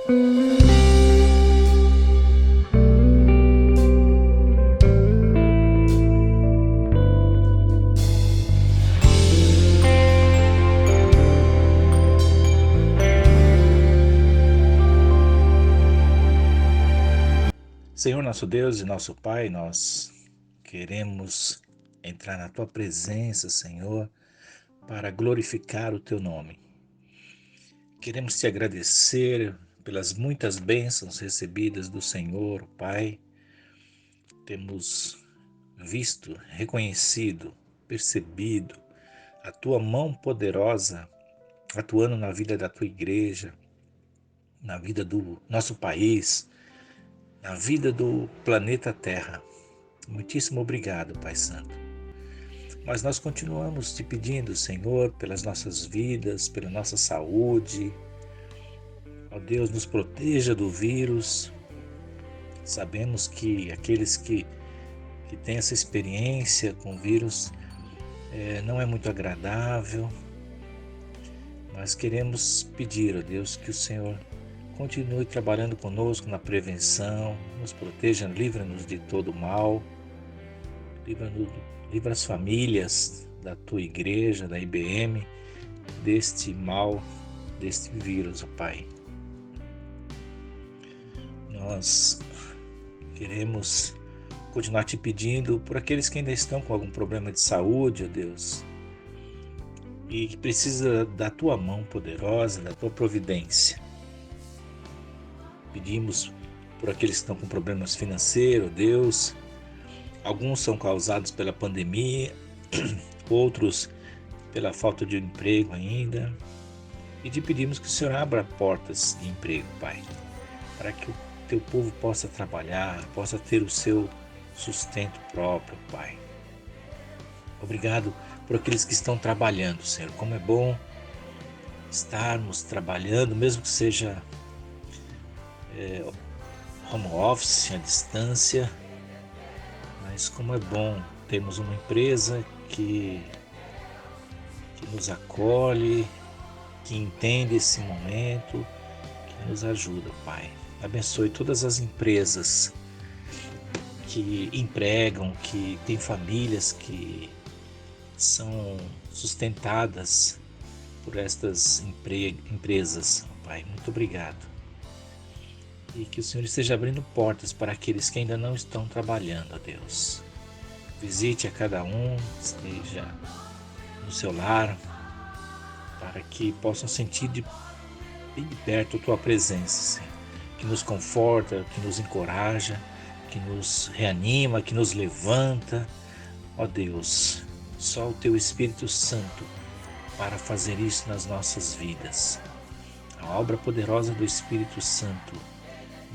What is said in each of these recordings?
Senhor nosso Deus e nosso Pai, nós queremos entrar na Tua presença, Senhor, para glorificar o Teu nome. Queremos Te agradecer pelas muitas bênçãos recebidas do Senhor, Pai. Temos visto, reconhecido, percebido a Tua mão poderosa atuando na vida da Tua igreja, na vida do nosso país, na vida do planeta Terra. Muitíssimo obrigado, Pai Santo. Mas nós continuamos te pedindo, Senhor, pelas nossas vidas, pela nossa saúde. Ó Deus, nos proteja do vírus. Sabemos que aqueles que têm essa experiência com o vírus não é muito agradável, mas queremos pedir, ó Deus, que o Senhor continue trabalhando conosco na prevenção, nos proteja, livra-nos de todo mal. Livra as famílias da tua igreja, da IBM, deste mal, deste vírus, ó Pai. Nós queremos continuar te pedindo por aqueles que ainda estão com algum problema de saúde, ó Deus, e que precisa da tua mão poderosa, da tua providência. Pedimos por aqueles que estão com problemas financeiros, ó Deus. Alguns são causados pela pandemia, outros pela falta de emprego ainda. E te pedimos que o Senhor abra portas de emprego, Pai, para que o teu povo possa trabalhar, possa ter o seu sustento próprio, Pai. Obrigado por aqueles que estão trabalhando, Senhor. Como é bom estarmos trabalhando, mesmo que seja home office, à distância. Mas como é bom termos uma empresa que nos acolhe, que entende esse momento, que nos ajuda, Pai. Abençoe todas as empresas que empregam, que têm famílias que são sustentadas por estas empresas, Pai. Muito obrigado. E que o Senhor esteja abrindo portas para aqueles que ainda não estão trabalhando, ó Deus. Visite a cada um, esteja no seu lar, para que possam sentir bem de perto a tua presença, Senhor, que nos conforta, que nos encoraja, que nos reanima, que nos levanta. Ó Deus, só o teu Espírito Santo para fazer isso nas nossas vidas. A obra poderosa do Espírito Santo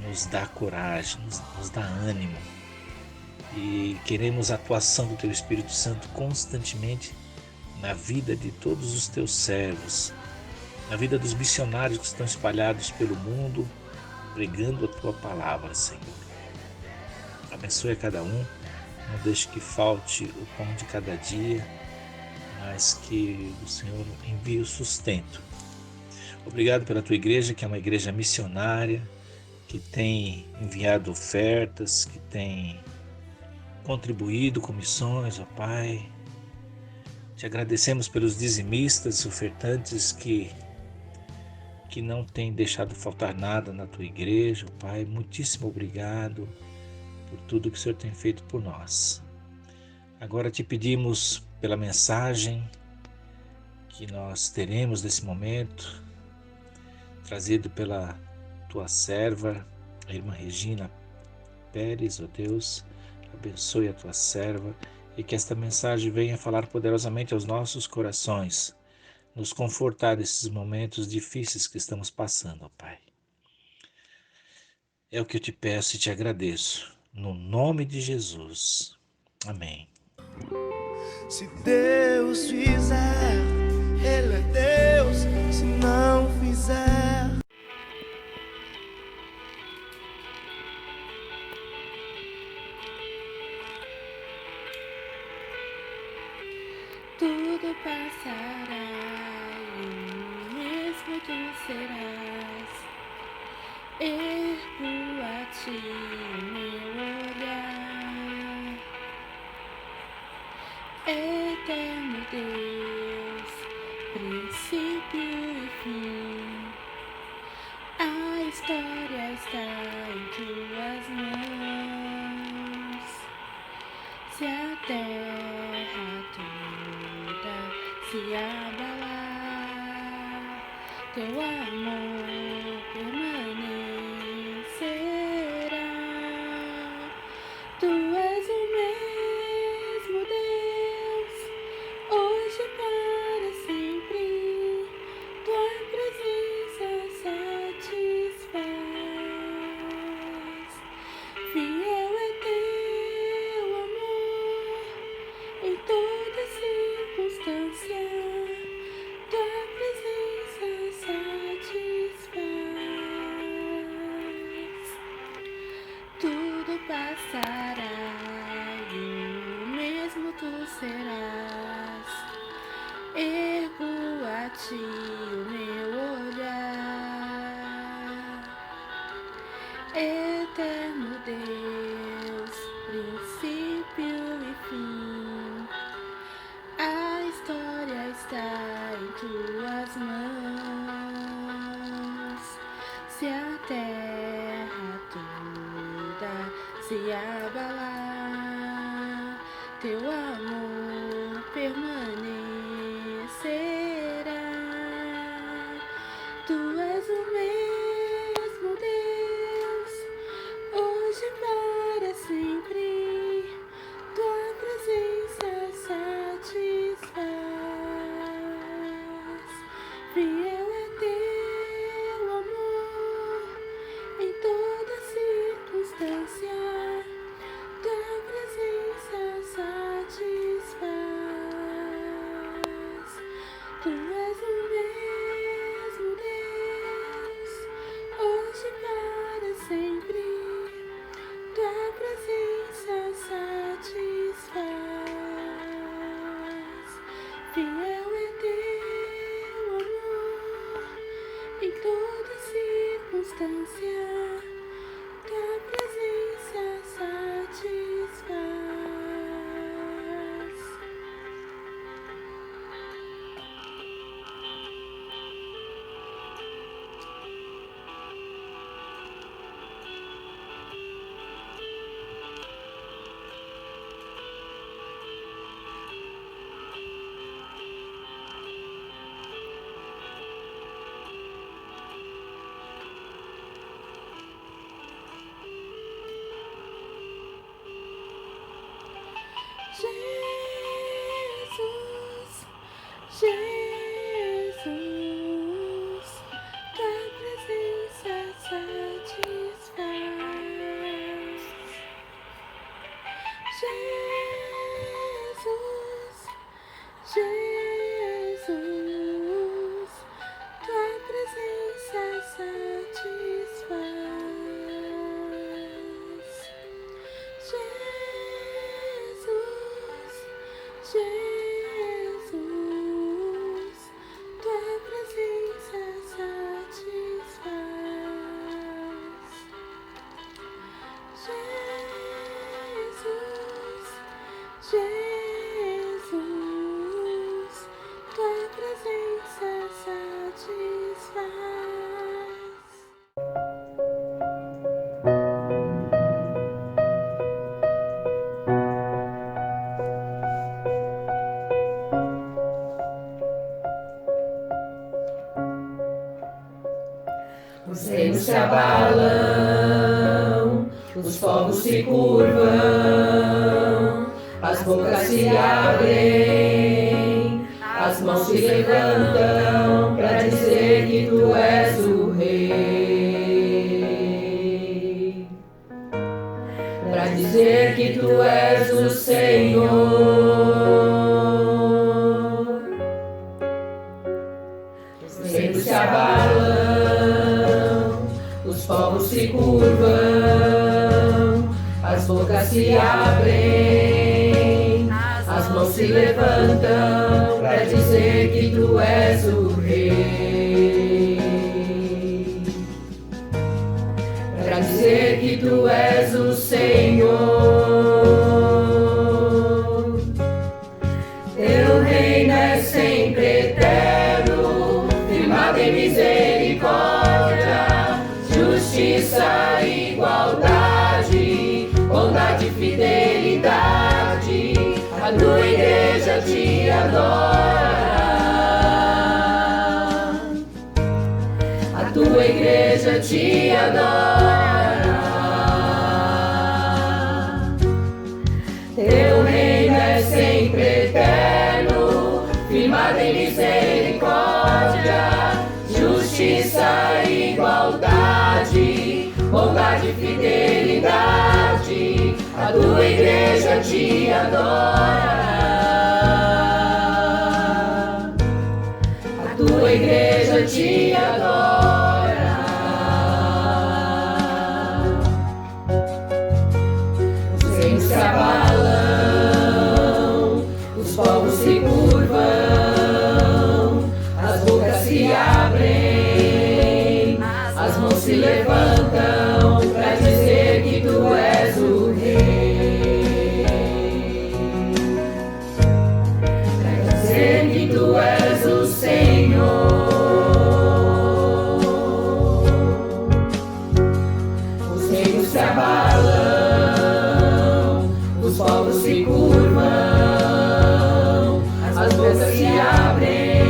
nos dá coragem, nos dá ânimo, e queremos a atuação do teu Espírito Santo constantemente na vida de todos os teus servos, na vida dos missionários que estão espalhados pelo mundo, pregando a tua palavra, Senhor. Abençoe a cada um, não deixe que falte o pão de cada dia, mas que o Senhor envie o sustento. Obrigado pela tua igreja, que é uma igreja missionária, que tem enviado ofertas, que tem contribuído com missões, ó Pai. Te agradecemos pelos dizimistas, ofertantes que não têm deixado faltar nada na tua igreja, ó Pai. Muitíssimo obrigado por tudo que o Senhor tem feito por nós. Agora te pedimos pela mensagem que nós teremos nesse momento, trazido pela tua serva, a irmã Regina Pérez, ó Deus. Abençoe a tua serva e que esta mensagem venha falar poderosamente aos nossos corações, nos confortar nesses momentos difíceis que estamos passando, ó Pai. É o que eu te peço e te agradeço, no nome de Jesus. Amém. Se Deus fizer, Ele é Deus. Se não fizer, tudo passará e o mesmo tu serás. ergo a ti meu olhar, eterno Deus, princípio e fim. A história está em tuas mãos. Se a terra toda se abalar, teu amor permanecerá. Tu és o mesmo Deus, hoje e para sempre. Tua presença satisfaz. Fiel é teu amor em toda circunstância. Tua presença satisfaz. Tudo passará e o mesmo tu serás. Ergo a ti o meu olhar, eterno Deus, princípio e fim. A história está em tuas mãos. Se a terra toda se abalar, teu amor permanecerá. Tu és o mesmo Deus, hoje e para sempre. Tua presença satisfaz. Fiel é teu amor em toda circunstância. Tua presença satisfaz. Tu és o mesmo Deus, hoje e para sempre. Tua presença satisfaz. Fiel é teu amor em toda circunstância. Tua presença satisfaz. Jesus, Jesus, tua presença satisfaz. Jesus, Jesus, tua presença satisfaz. Jesus, Jesus, tua presença satisfaz. Jesus, Jesus, tua presença satisfaz. Os reinos se abalam, os povos se curvam, as bocas se abrem, as mãos se levantam para dizer que tu és o Rei, para dizer que tu és o Senhor. Os reinos se abalam, os povos se curvam, as bocas se abrem, as mãos se levantam para dizer que tu és o Rei. dizer que tu és o Senhor. Teu reino é sempre eterno, firmado em misericórdia, justiça e igualdade, bondade e fidelidade. A tua igreja te adora. A tua igreja te adora. Teu reino é sempre eterno, firmado em misericórdia, justiça e igualdade, bondade e fidelidade. A tua igreja te adora. A tua igreja te adora. Os reinos se abalam, os povos se curvam, as bocas se abrem, as mãos se levantam para dizer que tu és o Rei, para dizer que tu és o Senhor. Os reinos se abalam, os povos se curvam, as bocas se abrem,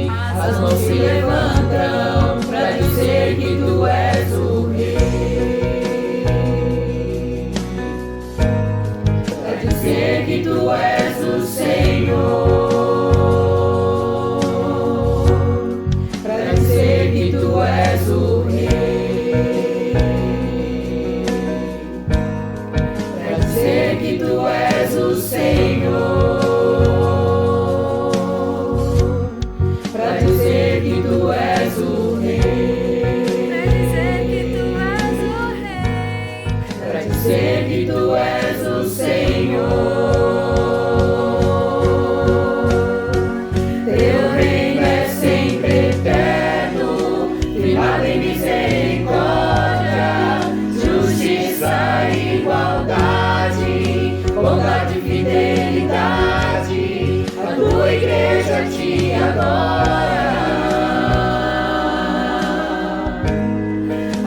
as mãos se levantam para dizer que tu és o Rei, para dizer que tu és o Senhor, para dizer que tu és o Rei, para dizer que tu és o Senhor, para dizer que tu és o Rei, para dizer que tu és o Senhor. Teu reino é sempre eterno, firmado em misericórdia, justiça e igualdade, bondade e fidelidade. A tua igreja te adora.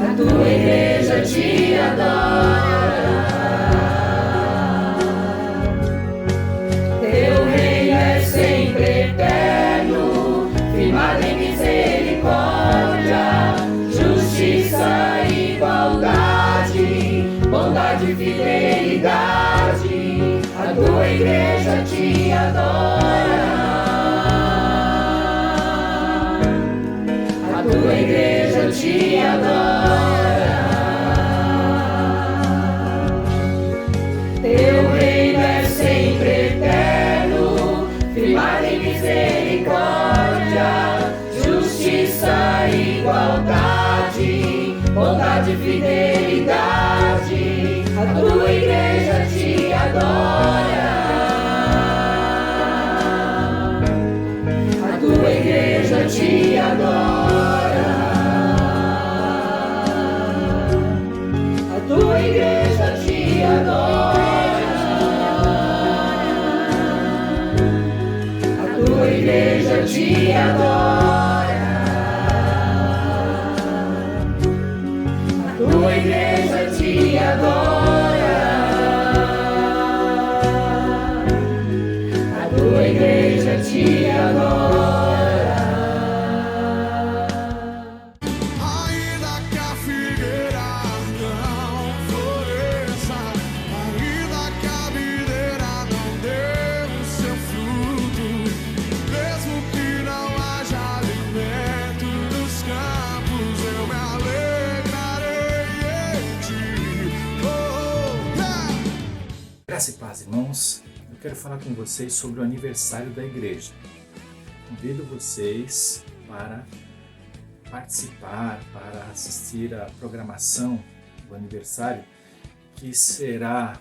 A tua igreja te adora. Teu reino é sempre eterno, firmado em misericórdia, justiça e igualdade, bondade e fidelidade. A tua igreja te adora. A tua igreja te adora. Teu reino é sempre eterno, firmado em misericórdia, justiça e igualdade, bondade e fidelidade. A tua igreja te adora. A tua igreja te adora. A tua igreja te adora. A tua igreja te adora. A tua igreja te adora. A tua igreja te adora. Ainda que a figueira não floresça, ainda que a videira não dê o seu fruto, mesmo que não haja alimento nos campos, eu me alegrarei em ti. Oh, yeah. Graça e paz, irmãos. Eu quero falar com vocês sobre o aniversário da igreja. Convido vocês para participar, para assistir à programação do aniversário, que será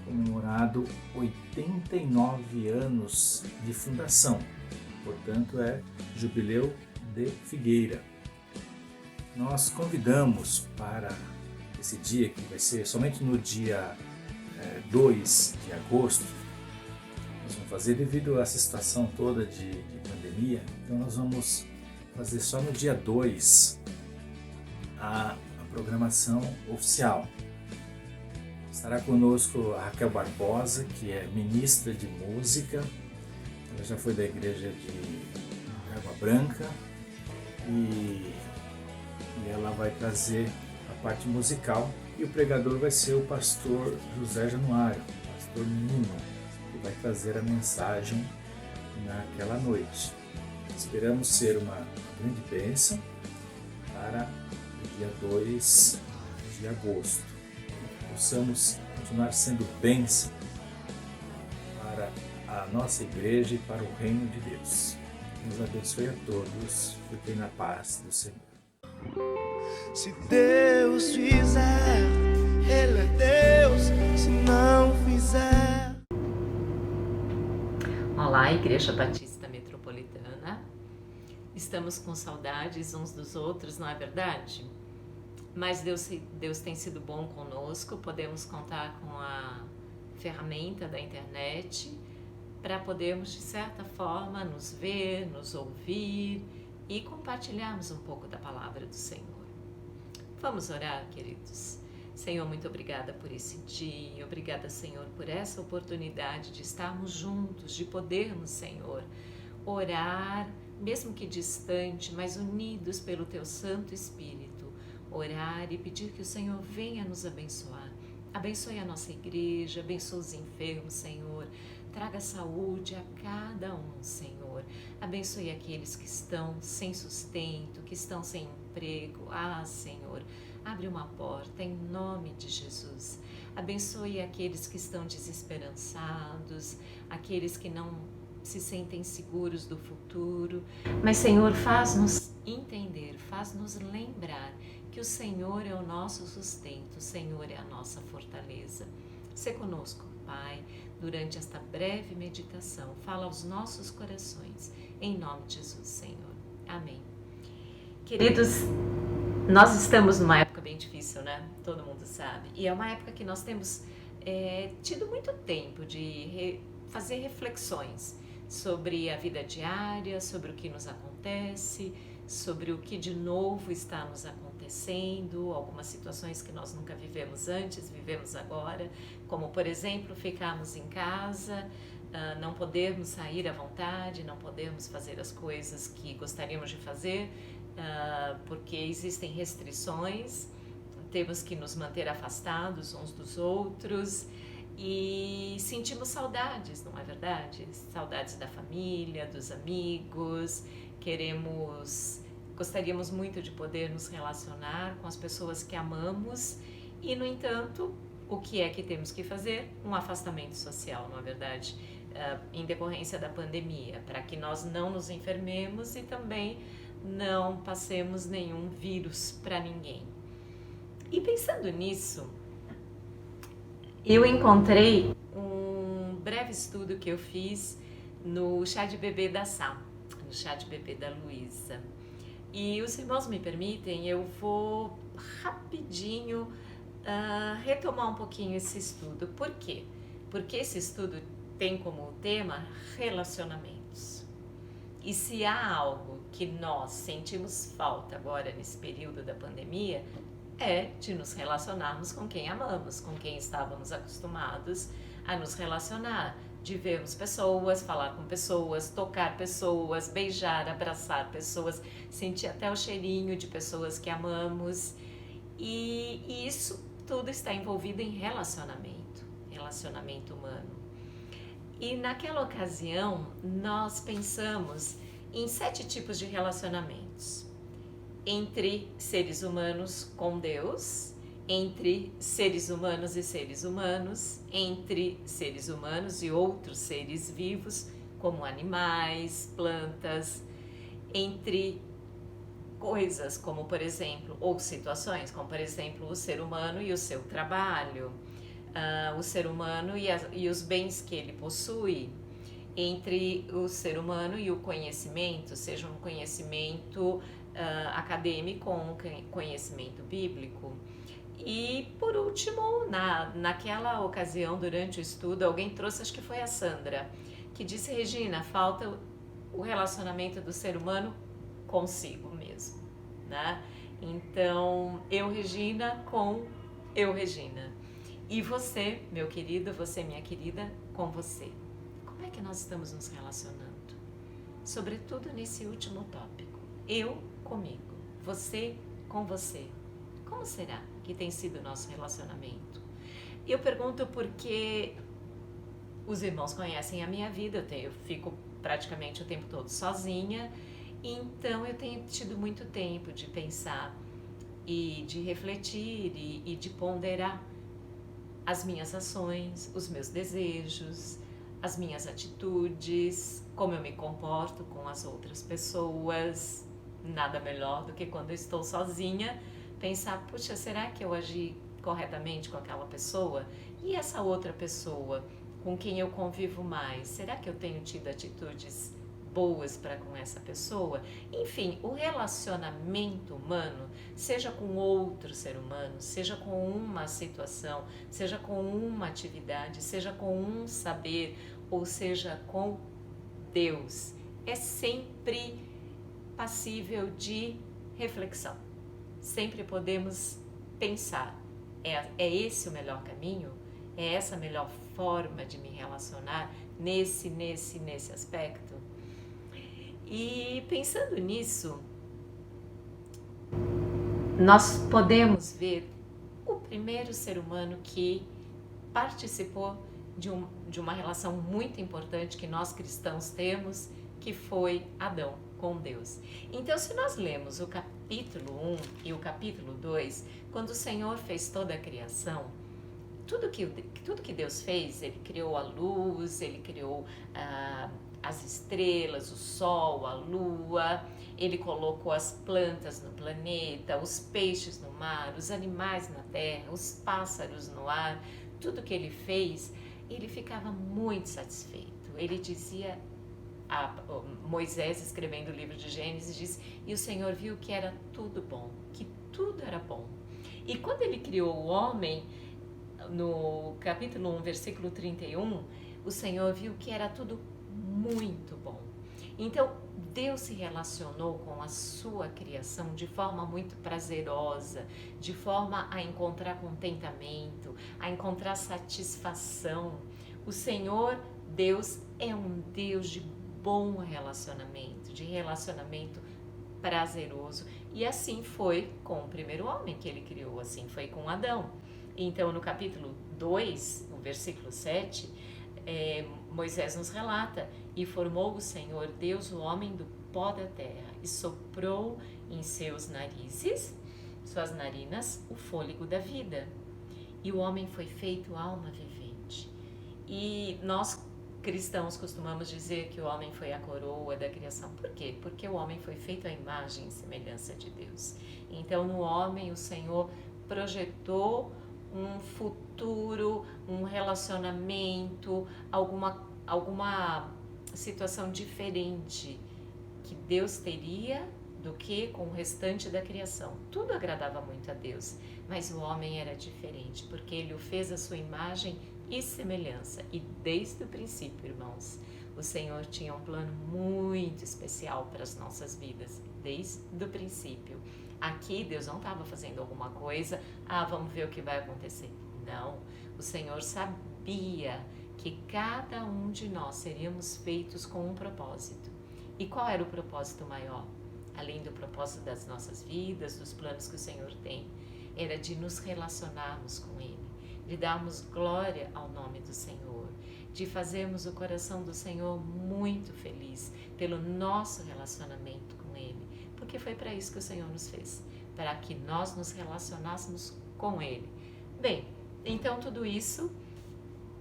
comemorado 89 anos de fundação. Portanto, é Jubileu de Figueira. nós convidamos para esse dia, que vai ser somente no dia 2 de agosto, nós vamos fazer devido a essa situação toda de pandemia, então nós vamos fazer só no dia 2 a programação oficial. Estará conosco a Raquel Barbosa, que é ministra de música, ela já foi da igreja de Água Branca e ela vai trazer a parte musical, e o pregador vai ser o pastor José Januário, pastor Nino, que vai trazer a mensagem naquela noite. Esperamos ser uma grande bênção para o dia 2 de agosto. Que possamos continuar sendo bênção para a nossa igreja e para o reino de Deus. Deus abençoe a todos. Fiquem na paz do Senhor. Se Deus fizer, Ele é Deus. Se não fizer. Olá, Igreja Batista Metropolitana. Estamos com saudades uns dos outros, não é verdade? Mas Deus tem sido bom conosco, podemos contar com a ferramenta da internet para podermos, de certa forma, nos ver, nos ouvir e compartilharmos um pouco da palavra do Senhor. Vamos orar, queridos. Senhor, muito obrigada por esse dia, obrigada, Senhor, por essa oportunidade de estarmos juntos, de podermos, Senhor, orar, mesmo que distante, mas unidos pelo Teu Santo Espírito, orar e pedir que o Senhor venha nos abençoar. Abençoe a nossa igreja, abençoe os enfermos, Senhor. Traga saúde a cada um, Senhor. Abençoe aqueles que estão sem sustento, que estão sem emprego. Senhor, abre uma porta em nome de Jesus. Abençoe aqueles que estão desesperançados, aqueles que não se sentem seguros do futuro. Mas, Senhor, faz-nos entender, faz-nos lembrar que o Senhor é o nosso sustento, o Senhor é a nossa fortaleza. Sê conosco, Pai, durante esta breve meditação. Fala aos nossos corações, em nome de Jesus, Senhor. Amém. Queridos, nós estamos numa época bem difícil, né? Todo mundo sabe. E é uma época que nós temos tido muito tempo de fazer reflexões sobre a vida diária, sobre o que nos acontece, sobre o que de novo está nos acontecendo, algumas situações que nós nunca vivemos antes, vivemos agora, como, por exemplo, ficarmos em casa, não podermos sair à vontade, não podermos fazer as coisas que gostaríamos de fazer, porque existem restrições, temos que nos manter afastados uns dos outros e sentimos saudades, não é verdade? Saudades da família, dos amigos, gostaríamos muito de poder nos relacionar com as pessoas que amamos e, no entanto, o que é que temos que fazer? Um afastamento social, não é verdade? Em decorrência da pandemia, para que nós não nos enfermemos e também não passemos nenhum vírus para ninguém. E pensando nisso, eu encontrei um breve estudo que eu fiz no chá de bebê da Sá, no chá de bebê da Luísa. E os irmãos me permitem, eu vou rapidinho retomar um pouquinho esse estudo. Por quê? Porque esse estudo tem como tema relacionamentos. E se há algo que nós sentimos falta agora nesse período da pandemia, é de nos relacionarmos com quem amamos, com quem estávamos acostumados a nos relacionar, de vermos pessoas, falar com pessoas, tocar pessoas, beijar, abraçar pessoas, sentir até o cheirinho de pessoas que amamos. E isso tudo está envolvido em relacionamento humano. E naquela ocasião, nós pensamos em 7 tipos de relacionamentos. Entre seres humanos com Deus, entre seres humanos e seres humanos, entre seres humanos e outros seres vivos, como animais, plantas, entre coisas como, por exemplo, ou situações, como, por exemplo, o ser humano e o seu trabalho, o ser humano e os bens que ele possui, entre o ser humano e o conhecimento, seja um conhecimento acadêmico com conhecimento bíblico. E por último, naquela ocasião, durante o estudo, alguém trouxe, acho que foi a Sandra, que disse: Regina, falta o relacionamento do ser humano consigo mesmo, né? Então, eu, Regina, com eu, Regina. E você, meu querido, você, minha querida, com você. Como é que nós estamos nos relacionando? Sobretudo nesse último tópico. Eu comigo, você com você. Como será que tem sido o nosso relacionamento? Eu pergunto porque os irmãos conhecem a minha vida, eu fico praticamente o tempo todo sozinha, então eu tenho tido muito tempo de pensar e de refletir e de ponderar as minhas ações, os meus desejos, as minhas atitudes, como eu me comporto com as outras pessoas. Nada melhor do que quando eu estou sozinha, pensar, puxa, será que eu agi corretamente com aquela pessoa? E essa outra pessoa com quem eu convivo mais, será que eu tenho tido atitudes boas para com essa pessoa? Enfim, o relacionamento humano, seja com outro ser humano, seja com uma situação, seja com uma atividade, seja com um saber, ou seja com Deus, é sempre passível de reflexão. Sempre podemos pensar, é esse o melhor caminho? É essa a melhor forma de me relacionar nesse aspecto? E pensando nisso, nós podemos ver o primeiro ser humano que participou de uma relação muito importante que nós cristãos temos, que foi Adão com Deus. Então, se nós lemos o capítulo 1 e o capítulo 2, quando o Senhor fez toda a criação, tudo que Deus fez, Ele criou a luz, Ele criou as estrelas, o sol, a lua, Ele colocou as plantas no planeta, os peixes no mar, os animais na terra, os pássaros no ar, tudo que Ele fez, Ele ficava muito satisfeito. Ele dizia, Moisés, escrevendo o livro de Gênesis, diz: e o Senhor viu que era tudo bom, que tudo era bom. E quando Ele criou o homem, no capítulo 1, versículo 31, o Senhor viu que era tudo muito bom. Então, Deus se relacionou com a sua criação de forma muito prazerosa, de forma a encontrar contentamento, a encontrar satisfação. O Senhor, Deus, é um Deus de bom relacionamento, de relacionamento prazeroso. E assim foi com o primeiro homem que Ele criou, assim foi com Adão. Então, no capítulo 2, no versículo 7, Moisés nos relata: e formou o Senhor Deus o homem do pó da terra, e soprou em seus narizes, suas narinas, o fôlego da vida. E o homem foi feito alma vivente. E nós cristãos costumamos dizer que o homem foi a coroa da criação. Por quê? Porque o homem foi feito à imagem e semelhança de Deus. Então, no homem, o Senhor projetou um futuro, um relacionamento, alguma situação diferente que Deus teria do que com o restante da criação. Tudo agradava muito a Deus, mas o homem era diferente, porque Ele o fez à sua imagem e semelhança. E desde o princípio, irmãos, o Senhor tinha um plano muito especial para as nossas vidas, desde o princípio. Aqui Deus não estava fazendo alguma coisa, vamos ver o que vai acontecer. Não, o Senhor sabia que cada um de nós seríamos feitos com um propósito. E qual era o propósito maior? Além do propósito das nossas vidas, dos planos que o Senhor tem, era de nos relacionarmos com Ele, de darmos glória ao nome do Senhor, de fazermos o coração do Senhor muito feliz pelo nosso relacionamento com Ele, porque foi para isso que o Senhor nos fez, para que nós nos relacionássemos com Ele. Bem, então tudo isso,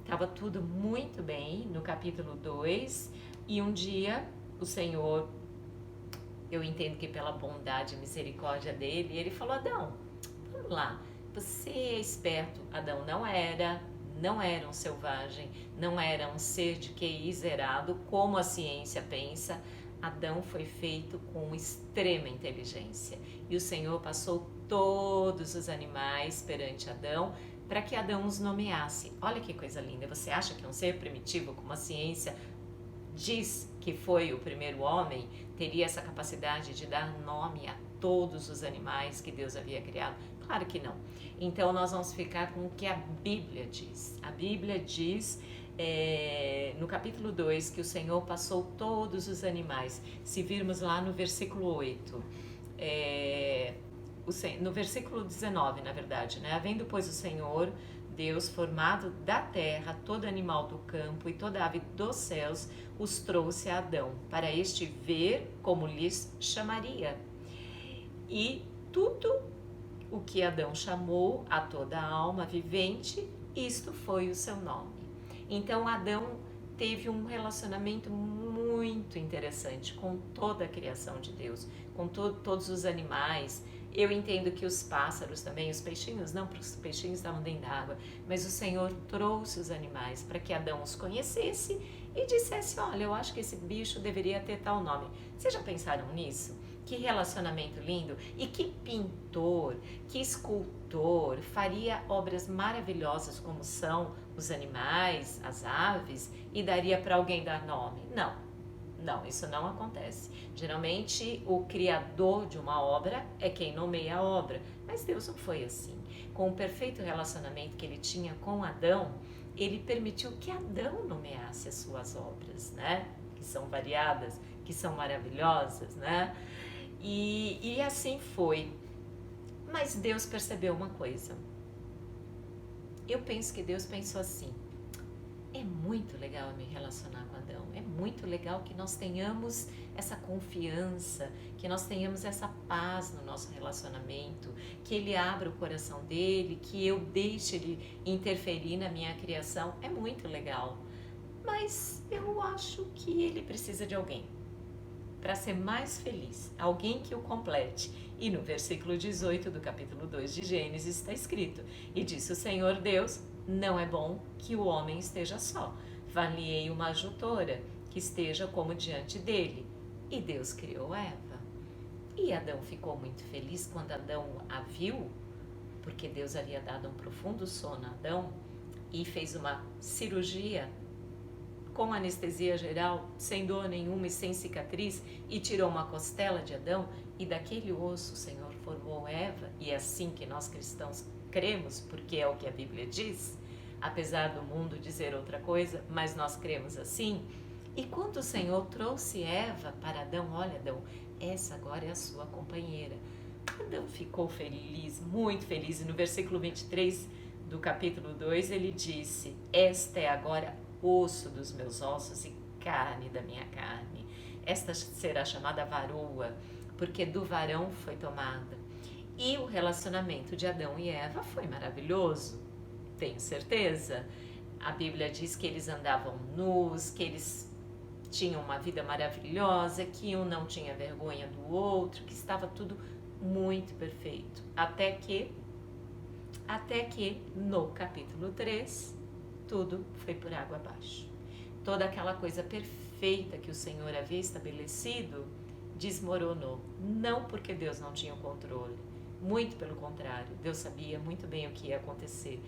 estava tudo muito bem no capítulo 2, e um dia o Senhor, eu entendo que pela bondade e misericórdia dele, Ele falou: Adão, vamos lá, você é esperto. Adão não era um selvagem, não era um ser de QI zerado, como a ciência pensa. Adão foi feito com extrema inteligência e o Senhor passou todos os animais perante Adão para que Adão os nomeasse. Olha que coisa linda, você acha que um ser primitivo, como a ciência diz que foi o primeiro homem, teria essa capacidade de dar nome a todos os animais que Deus havia criado? Claro que não. Então nós vamos ficar com o que a Bíblia diz. A Bíblia diz no capítulo 2 que o Senhor passou todos os animais. Se virmos lá no versículo 8, no versículo 19, na verdade, né? Havendo, pois, o Senhor Deus formado da terra todo animal do campo e toda ave dos céus, os trouxe a Adão, para este ver como lhes chamaria. E tudo o que Adão chamou a toda a alma vivente, isto foi o seu nome. Então Adão teve um relacionamento muito interessante com toda a criação de Deus, com todos os animais. Eu entendo que os pássaros também, os peixinhos não, porque os peixinhos estavam dentro da água, mas o Senhor trouxe os animais para que Adão os conhecesse e dissesse, olha, eu acho que esse bicho deveria ter tal nome. Vocês já pensaram nisso? Que relacionamento lindo! E que pintor, que escultor faria obras maravilhosas como são os animais, as aves, e daria para alguém dar nome? Não, isso não acontece. Geralmente o criador de uma obra é quem nomeia a obra, mas Deus não foi assim. Com o perfeito relacionamento que ele tinha com Adão, ele permitiu que Adão nomeasse as suas obras, né? Que são variadas, que são maravilhosas, né? E assim foi. Mas Deus percebeu uma coisa. Eu penso que Deus pensou assim, é muito legal me relacionar com Adão, é muito legal que nós tenhamos essa confiança, que nós tenhamos essa paz no nosso relacionamento, que ele abra o coração dele, que eu deixe ele interferir na minha criação, é muito legal. Mas eu acho que ele precisa de alguém para ser mais feliz, alguém que o complete. E no versículo 18 do capítulo 2 de Gênesis está escrito, e disse o Senhor Deus, não é bom que o homem esteja só, far-lhe-ei uma ajutora que esteja como diante dele. E Deus criou Eva. E Adão ficou muito feliz quando Adão a viu, porque Deus havia dado um profundo sono a Adão e fez uma cirurgia com anestesia geral, sem dor nenhuma e sem cicatriz, e tirou uma costela de Adão, e daquele osso o Senhor formou Eva, e é assim que nós cristãos cremos, porque é o que a Bíblia diz, apesar do mundo dizer outra coisa, mas nós cremos assim. E quando o Senhor trouxe Eva para Adão, olha Adão, essa agora é a sua companheira. Adão ficou feliz, muito feliz, e no versículo 23 do capítulo 2 ele disse, esta é agora osso dos meus ossos e carne da minha carne. Esta será chamada varoa, porque do varão foi tomada. E o relacionamento de Adão e Eva foi maravilhoso, tenho certeza. A Bíblia diz que eles andavam nus, que eles tinham uma vida maravilhosa, que um não tinha vergonha do outro, que estava tudo muito perfeito. Até que no capítulo 3, tudo foi por água abaixo. Toda aquela coisa perfeita que o Senhor havia estabelecido desmoronou. Não porque Deus não tinha o controle, muito pelo contrário, Deus sabia muito bem o que ia acontecer.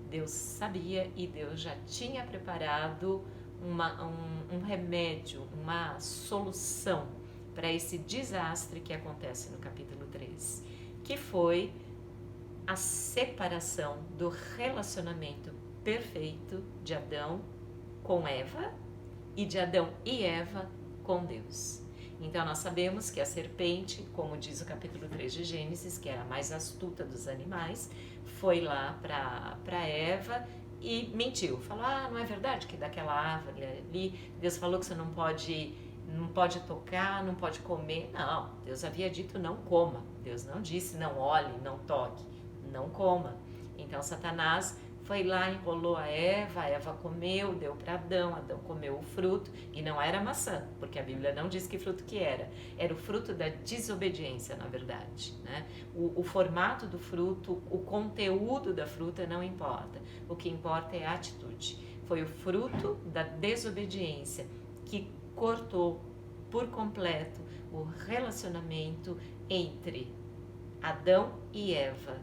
Deus sabia e Deus já tinha preparado um remédio, uma solução para esse desastre que acontece no capítulo 3, que foi a separação do relacionamento perfeito de Adão com Eva e de Adão e Eva com Deus. Então nós sabemos que a serpente, como diz o capítulo 3 de Gênesis, que era a mais astuta dos animais, foi lá para Eva e mentiu. Falou, não é verdade que daquela árvore ali, Deus falou que você não pode tocar, não pode comer. Não, Deus havia dito não coma. Deus não disse não olhe, não toque, não coma. Então Satanás foi lá, enrolou a Eva comeu, deu para Adão comeu o fruto, e não era maçã, porque a Bíblia não diz que fruto que era o fruto da desobediência, na verdade, né? O formato do fruto, o conteúdo da fruta não importa, o que importa é a atitude. Foi o fruto da desobediência que cortou por completo o relacionamento entre Adão e Eva,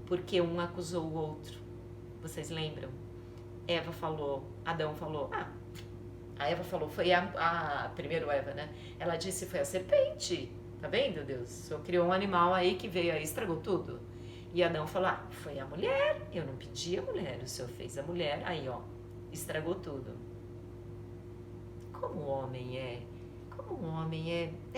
porque um acusou o outro. Vocês lembram? Adão falou, a Eva falou, foi primeiro Eva, né? Ela disse, foi a serpente. Tá vendo, Deus? O Senhor criou um animal aí que veio aí e estragou tudo. E Adão falou, foi a mulher. Eu não pedi a mulher, o Senhor fez a mulher. Aí, ó, estragou tudo. Como o homem é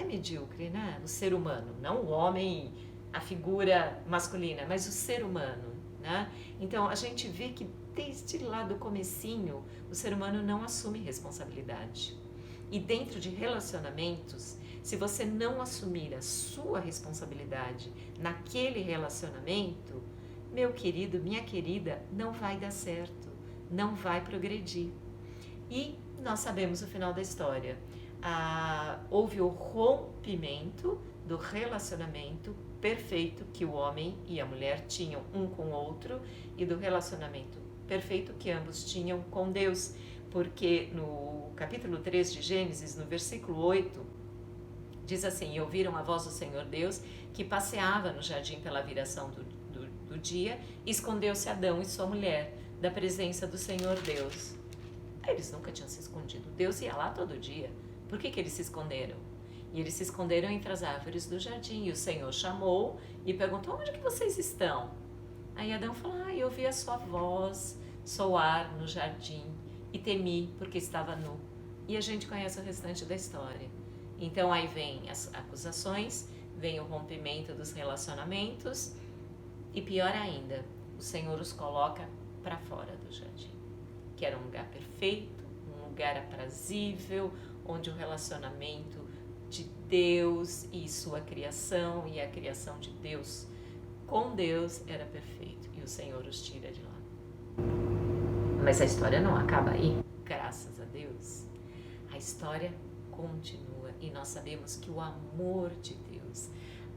medíocre, né? O ser humano, não o homem, a figura masculina, mas o ser humano, né? Então, a gente vê que desde lá do comecinho, o ser humano não assume responsabilidade. E dentro de relacionamentos, se você não assumir a sua responsabilidade naquele relacionamento, meu querido, minha querida, não vai dar certo, não vai progredir. E nós sabemos o final da história. Houve o rompimento do relacionamento perfeito que o homem e a mulher tinham um com o outro e do relacionamento perfeito que ambos tinham com Deus, porque no capítulo 3 de Gênesis, no versículo 8, diz assim, e ouviram a voz do Senhor Deus, que passeava no jardim pela viração do dia, e escondeu-se Adão e sua mulher da presença do Senhor Deus. Eles nunca tinham se escondido, Deus ia lá todo dia. Por que eles se esconderam? E eles se esconderam entre as árvores do jardim, e o Senhor chamou e perguntou, onde que vocês estão? Aí Adão falou, eu ouvi a sua voz soar no jardim e temi porque estava nu. E a gente conhece o restante da história. Então aí vem as acusações, vem o rompimento dos relacionamentos e pior ainda, o Senhor os coloca para fora do jardim, que era um lugar perfeito, um lugar aprazível, onde o relacionamento de Deus e sua criação e a criação de Deus com Deus era perfeito, e o Senhor os tira de lá. Mas a história não acaba aí, graças a Deus. A história continua e nós sabemos que o amor de Deus,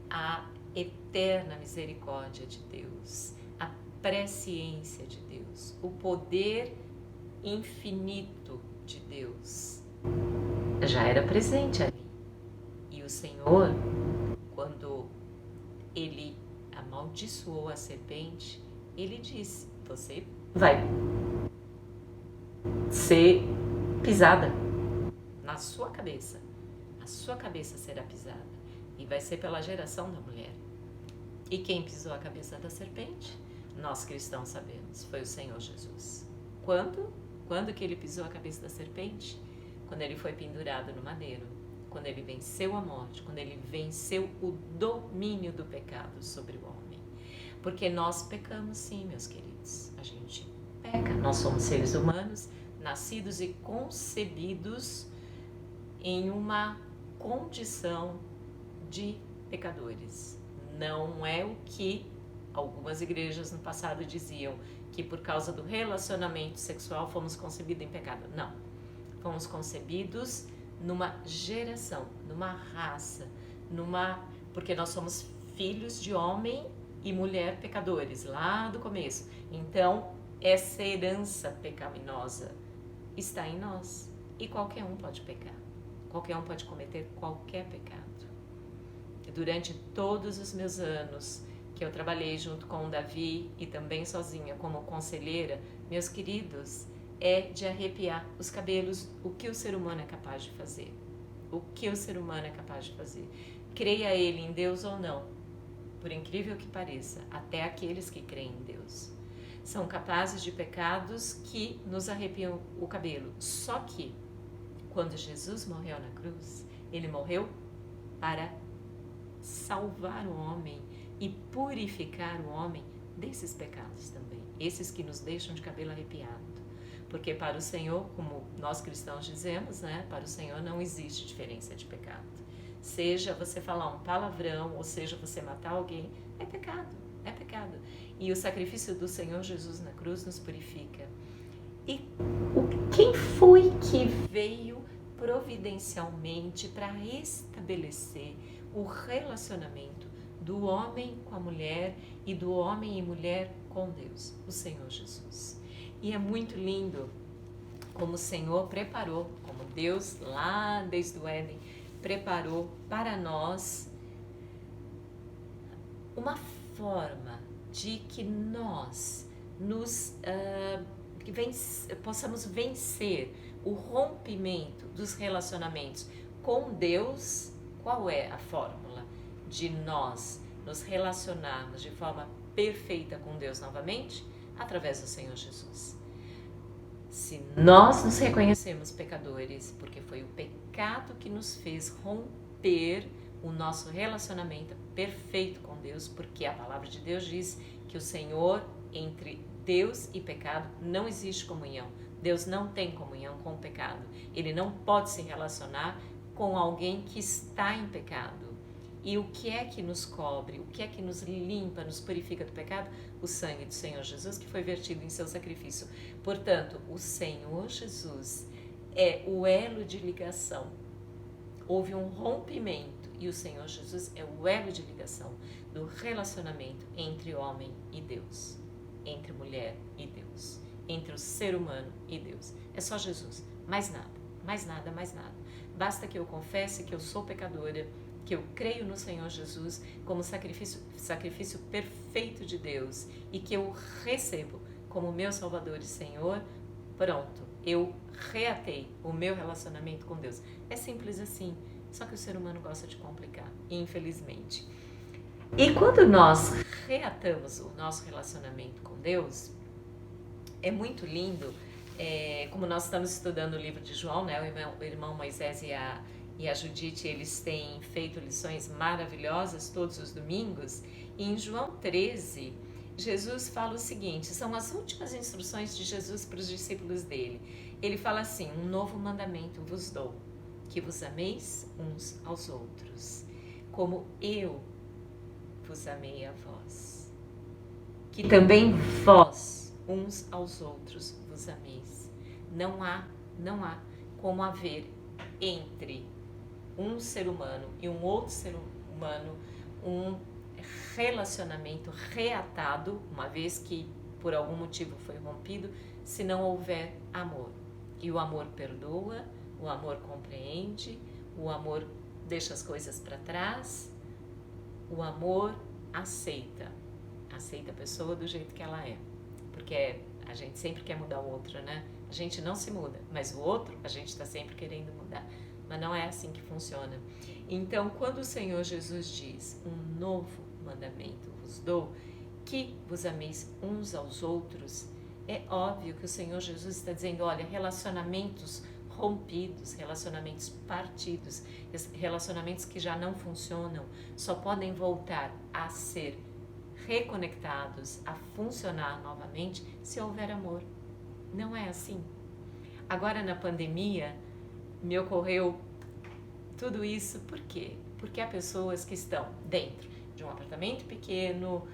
a eterna misericórdia de Deus, a presciência de Deus, o poder infinito de Deus já era presente ali. E o Senhor, quando ele amaldiçoou a serpente, ele disse, você vai ser pisada na sua cabeça, a sua cabeça será pisada e vai ser pela geração da mulher. E quem pisou a cabeça da serpente? Nós cristãos sabemos, foi o Senhor Jesus. Quando que ele pisou a cabeça da serpente? Quando ele foi pendurado no madeiro, quando ele venceu a morte, quando ele venceu o domínio do pecado sobre o homem. Porque nós pecamos sim, meus queridos, a gente peca. Nós somos seres humanos, nascidos e concebidos em uma condição de pecadores. Não é o que algumas igrejas no passado diziam, que por causa do relacionamento sexual fomos concebidos em pecado. Não, fomos concebidos numa geração, numa raça, porque nós somos filhos de homem e mulher pecadores, lá do começo. Então, essa herança pecaminosa está em nós. E qualquer um pode pecar. Qualquer um pode cometer qualquer pecado. E durante todos os meus anos que eu trabalhei junto com o Davi e também sozinha como conselheira, meus queridos, é de arrepiar os cabelos o que o ser humano é capaz de fazer. O que o ser humano é capaz de fazer. Creia ele em Deus ou não, por incrível que pareça, até aqueles que creem em Deus são capazes de pecados que nos arrepiam o cabelo. Só que, quando Jesus morreu na cruz, ele morreu para salvar o homem e purificar o homem desses pecados também, esses que nos deixam de cabelo arrepiado. Porque para o Senhor, como nós cristãos dizemos, né, para o Senhor não existe diferença de pecado. Seja você falar um palavrão, ou seja você matar alguém, é pecado, é pecado. E o sacrifício do Senhor Jesus na cruz nos purifica. E quem foi que veio providencialmente para restabelecer o relacionamento do homem com a mulher e do homem e mulher com Deus? O Senhor Jesus. E é muito lindo como o Senhor preparou, como Deus lá desde o Éden preparou para nós uma forma de que nós possamos vencer o rompimento dos relacionamentos com Deus. Qual é a fórmula de nós nos relacionarmos de forma perfeita com Deus novamente? Através do Senhor Jesus. Se nós nos reconhecemos pecadores, porque foi o pecado que nos fez romper o nosso relacionamento perfeito com Deus, porque a palavra de Deus diz que o Senhor, entre Deus e pecado, não existe comunhão. Deus não tem comunhão com o pecado. Ele não pode se relacionar com alguém que está em pecado. E o que é que nos cobre, o que é que nos limpa, nos purifica do pecado? O sangue do Senhor Jesus, que foi vertido em seu sacrifício. Portanto, o Senhor Jesus é o elo de ligação. Houve um rompimento e o Senhor Jesus é o elo de ligação do relacionamento entre homem e Deus, entre mulher e Deus, entre o ser humano e Deus. É só Jesus, mais nada, mais nada, mais nada. Basta que eu confesse que eu sou pecadora, que eu creio no Senhor Jesus como sacrifício perfeito de Deus e que eu recebo como meu Salvador e Senhor. Pronto, eu reatei o meu relacionamento com Deus. É simples assim, só que o ser humano gosta de complicar, infelizmente. E quando nós reatamos o nosso relacionamento com Deus, é muito lindo, como nós estamos estudando o livro de João, né? O irmão Moisés e a Judite, eles têm feito lições maravilhosas todos os domingos. E em João 13, Jesus fala o seguinte, são as últimas instruções de Jesus para os discípulos dele. Ele fala assim, um novo mandamento vos dou, que vos ameis uns aos outros, como eu vos amei a vós. Que também vós, uns aos outros, vos ameis. Não há como haver entre um ser humano e um outro ser humano um relacionamento reatado, uma vez que por algum motivo foi rompido, se não houver amor. E o amor perdoa, o amor compreende, o amor deixa as coisas para trás, o amor aceita a pessoa do jeito que ela é. Porque a gente sempre quer mudar o outro, né? A gente não se muda, mas o outro a gente está sempre querendo mudar. Mas não é assim que funciona. Então, quando o Senhor Jesus diz, um novo mandamento vos dou, que vos ameis uns aos outros, é óbvio que o Senhor Jesus está dizendo, olha, relacionamentos rompidos, relacionamentos partidos, relacionamentos que já não funcionam, só podem voltar a ser reconectados, a funcionar novamente, se houver amor. Não é assim. Agora, na pandemia, me ocorreu tudo isso, por quê? Porque há pessoas que estão dentro de um apartamento pequeno,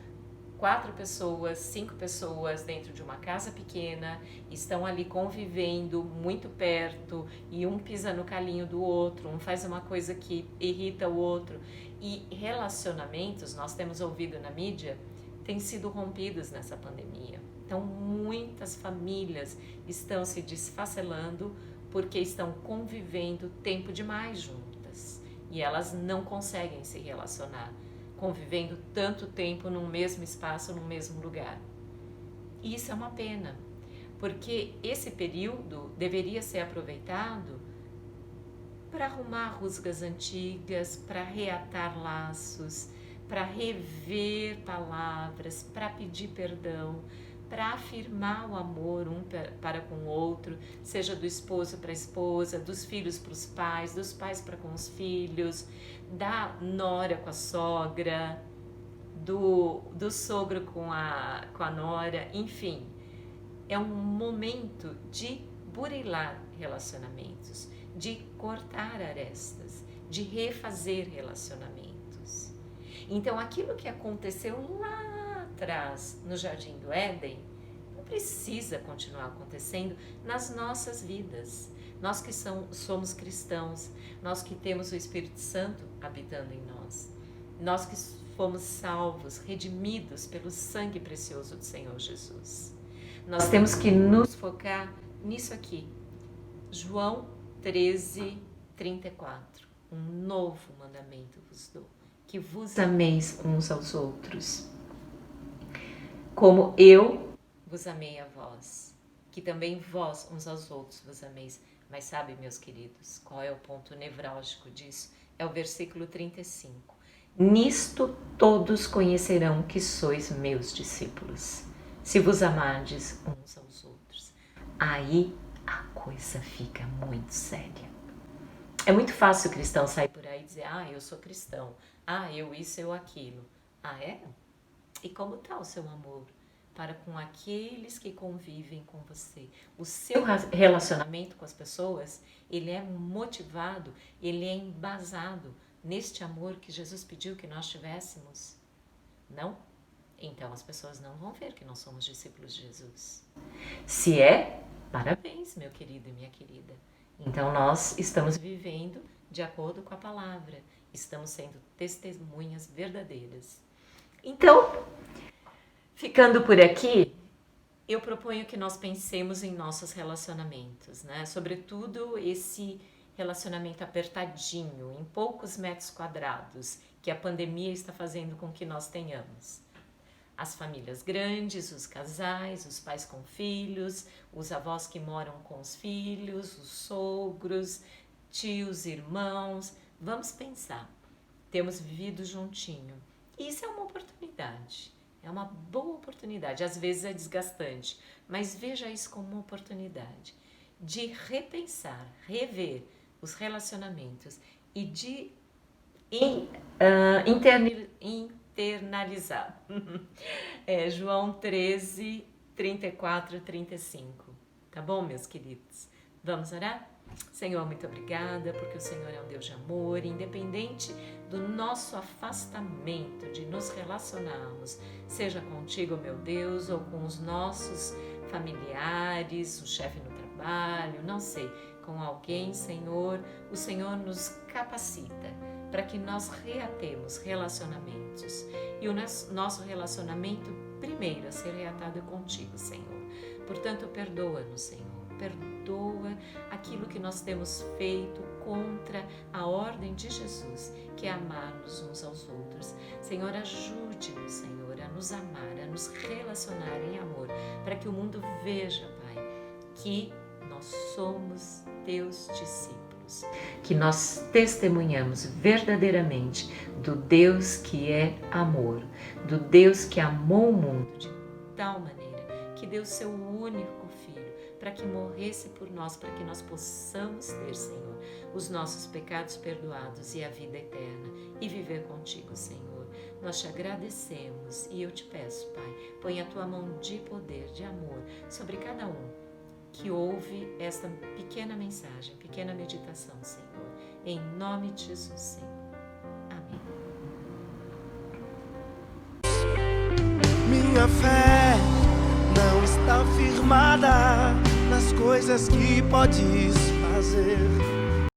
4 pessoas, 5 pessoas dentro de uma casa pequena, estão ali convivendo muito perto e um pisa no calinho do outro, um faz uma coisa que irrita o outro. E relacionamentos, nós temos ouvido na mídia, têm sido rompidos nessa pandemia. Então, muitas famílias estão se desfacelando porque estão convivendo tempo demais juntas e elas não conseguem se relacionar, convivendo tanto tempo num mesmo espaço, num mesmo lugar. E isso é uma pena, porque esse período deveria ser aproveitado para arrumar rusgas antigas, para reatar laços, para rever palavras, para pedir perdão, para afirmar o amor um para com o outro, seja do esposo para a esposa, dos filhos para os pais, dos pais para com os filhos, da nora com a sogra, do sogro com a nora, enfim. É um momento de burilar relacionamentos, de cortar arestas, de refazer relacionamentos. Então, aquilo que aconteceu lá atrás no Jardim do Éden não precisa continuar acontecendo nas nossas vidas. Nós que somos cristãos, nós que temos o Espírito Santo habitando em nós, nós que fomos salvos, redimidos pelo sangue precioso do Senhor Jesus. Nós temos que nos focar nisso aqui. João 13, 34. um novo mandamento vos dou, que vos ameis uns aos outros, como eu vos amei a vós, que também vós uns aos outros vos ameis. Mas sabe, meus queridos, qual é o ponto nevrálgico disso? É o versículo 35. Nisto todos conhecerão que sois meus discípulos, se vos amardes uns aos outros. Aí a coisa fica muito séria. É muito fácil o cristão sair por aí e dizer, eu sou cristão, eu isso, eu aquilo. É? E como está o seu amor para com aqueles que convivem com você? O seu relacionamento com as pessoas, ele é motivado, ele é embasado neste amor que Jesus pediu que nós tivéssemos? Não? Então as pessoas não vão ver que nós somos discípulos de Jesus. Se é, parabéns, meu querido e minha querida. Então nós estamos vivendo de acordo com a palavra, estamos sendo testemunhas verdadeiras. Então, ficando por aqui, eu proponho que nós pensemos em nossos relacionamentos, né? Sobretudo esse relacionamento apertadinho, em poucos metros quadrados, que a pandemia está fazendo com que nós tenhamos. As famílias grandes, os casais, os pais com filhos, os avós que moram com os filhos, os sogros, tios, irmãos. Vamos pensar, temos vivido juntinho. E isso é uma oportunidade, é uma boa oportunidade. Às vezes é desgastante, mas veja isso como uma oportunidade de repensar, rever os relacionamentos e de internalizar. João 13, 34, 35. Tá bom, meus queridos? Vamos orar? Senhor, muito obrigada, porque o Senhor é um Deus de amor, independente do nosso afastamento de nos relacionarmos, seja contigo, meu Deus, ou com os nossos familiares, o chefe no trabalho, não sei, com alguém, Senhor, o Senhor nos capacita para que nós reatemos relacionamentos. E o nosso relacionamento primeiro a ser reatado é contigo, Senhor. Portanto, perdoa-nos, Senhor. Perdoa aquilo que nós temos feito contra a ordem de Jesus, que é amar-nos uns aos outros. Senhor, ajude-nos, Senhor, a nos amar, a nos relacionar em amor, para que o mundo veja, Pai, que nós somos teus discípulos, que nós testemunhamos verdadeiramente do Deus que é amor, do Deus que amou o mundo de tal maneira que deu seu único Filho para que morresse por nós, para que nós possamos ter, Senhor, os nossos pecados perdoados e a vida eterna e viver contigo, Senhor. Nós te agradecemos e eu te peço, Pai, põe a tua mão de poder, de amor sobre cada um que ouve esta pequena mensagem, pequena meditação, Senhor. Em nome de Jesus, Senhor. Amém. Minha fé não está firmada nas coisas que podes fazer.